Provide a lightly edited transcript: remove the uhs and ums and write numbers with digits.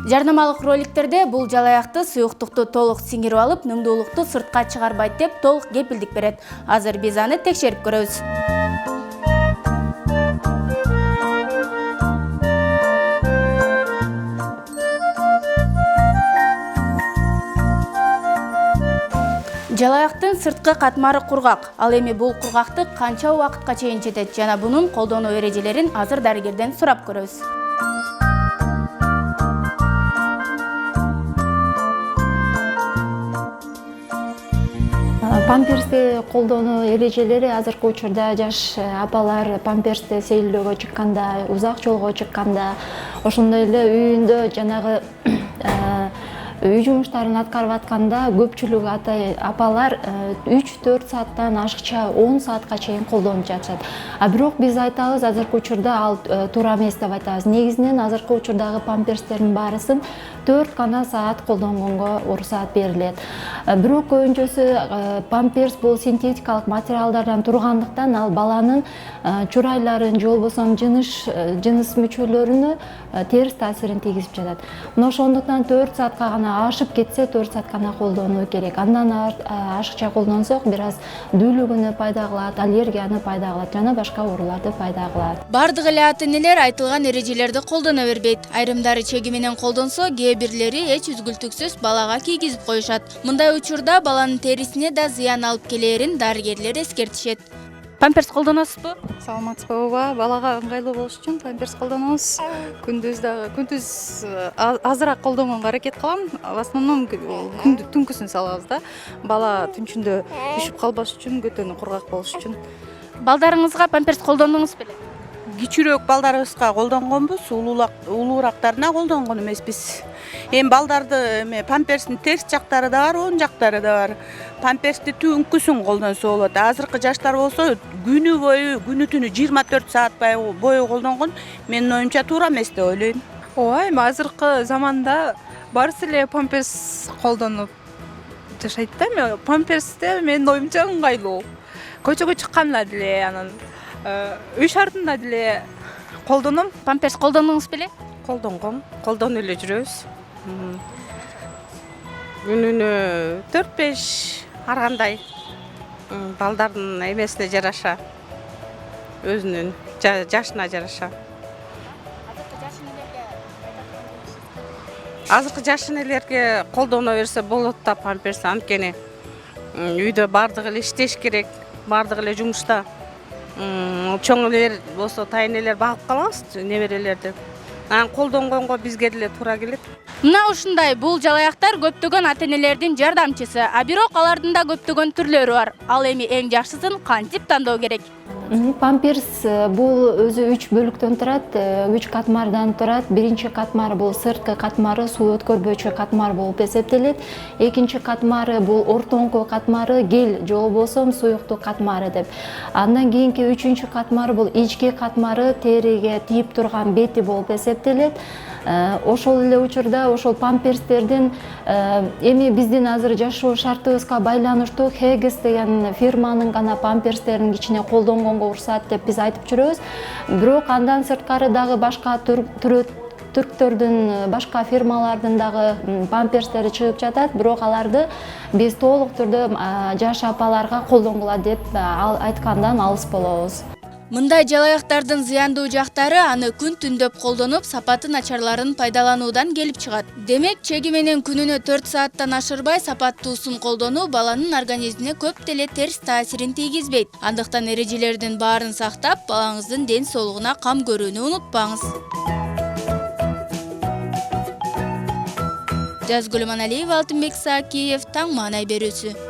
Жарнамалык роликтерде бул жалаякты суюктукту толук сиңирип алып, нымдуулукту сыртка чыгарбайт деп толук кепилдик берет. Азыр биз аны текшерип көрөбүз. Жалаяктын сырткы катмары кургак. Ал эми бул кургактык канча убакытка чейин жетет жана бунун колдонуу эрежелерин азыр дарыгерден сурап көрөбүз. Памперсти колдонуу эрежелери азыркы учурда жаш апалар памперсти сейилдөөгө чыкканда, узак жолго чыкканда, ошондой эле үйүндө жанагы үй жумуштарын аткарып атканда көпчүлүк апалар 3-4 сааттан ашыкча 10 саатка чейин колдонуп жатышат. Бирок биз айтабыз, азыркы учурда ал туура эмес деп айтабыз. Негизинен азыркы учурдагы памперстердин баарысын 4 гана саат колдонгонго уруксаат берилет. Бирок көбүнчөсү памперс бул синтетикалык материалдардан тургандыктан ал баланын чурайларын же болбосо жыныс мүчөлөрүнө терс таасирин тийгизип жатат. Мына ошондуктан 4 саатка гана ашып кетсе 4 саат гана колдонуу керек. Андан ашыкча колдонсок бир аз дүүлүгүнү пайда кылат, аллергияны пайда кылат жана башка ооруларды пайда кылат. Бардык эле ата-энелер айтылган эрежелерди колдоно бербейт. Айрымдары чеги менен колдонсо, кээ бирлери эч үзгүлтүксүз балага кийгизип коюшат. Мындай учурда баланын терисине да зыян алып келээрин дарыгерлер эскертишет. Памперс колдоносузбу? Саламатсызбы, ооба. Балага ыңгайлуу болуш үчүн памперс колдонобуз. Күндүз азыраак колдонгонго аракет кылам. В основном түнкүсүн салабыз да. Бала түнчүндө үшүп калбаш үчүн, көтөнү кургак болуш үчүн. Балдарыңызга памперс колдондуңуз беле? Кичүүрөөк балдарыбызга колдонгонбуз, улуураактарына колдонгон эмеспиз. Эми балдарды памперстин терс жактары да бар, оң жактары да бар. Памперсти түнкүсүн колдонсо болот. Азыркы жаштар болсо күнү бою, күнү түнү 24 саат бою колдонгон. Менин оюмча туура эмес деп ойлойм. Ооба, эми азыркы заманда баарысы эле памперс колдонуп жашайт да. Эми памперсте менин оюмча ыңгайлуу. Көчөгө чыкканда деле, анан үй шартында деле колдоном. Памперс колдондуңуз беле? Колдонгом, колдонуп эле жүрөбүз. Күнүнө 4-5 ар кандай балдардын эмесине жараша, өзүнүн жашына жараша. Азыркы жаш энелерге колдоно берсе болот да памперс, анткени үйдө бардык эле иштеш керек, бардык эле жумушта. Чоң элер болсо тайнелер багып калабыз, неберелерди. Анан колдонгонго бизге деле туура келет. Мына ушундай бул жалаяктар көптөгөн ата-энелердин жардамчысы, бирок алардын да көптөгөн түрлөрү бар. Ал эми эң жакшысын кантип тандоо керек? Памперс бул өзү 3 бөлүктөн турат, 3 катмардан турат. Биринчи катмар бул сырткы катмары, суу өткөрбөчү катмар болуп эсептелет. Экинчи катмары бул ортоңку катмары, гель же болбосо суюктук катмары деп. Андан кийинки 3-үчү катмары бул ички катмары, териге тийип турган бети болуп эсептелет. Ошол эле учурда ошол памперстердин эми биздин азыр жашоо шартыбызга байланыштуу Хегис деген фирманын гана памперстерин кичине колдонгонго уруксаат деп биз айтып жүрөбүз. Бирок андан сырткары дагы башка түрктөрдүн, башка фирмалардын дагы памперстери чыгып жатат, бирок аларды биз толук түрдө жаш апаларга колдонгула деп айткандан алыс болобуз. Мындай жалаяктардын зыяндуу жактары аны күн түндөп колдонуп, сапаты начарларын пайдалануудан келип чыгат. Демек, чеги менен күнүнө 4 сааттан ашырбай сапаттуусун колдонуу баланын организмине көп деле терс таасирин тийгизбейт. Андыктан эрежелердин баарын сактап, балаңыздын ден соолугуна кам көрүүнү унутпаңыз. Жазгүл Маналиева, Алтынбек Саакиев, Таң маанай берүүсү.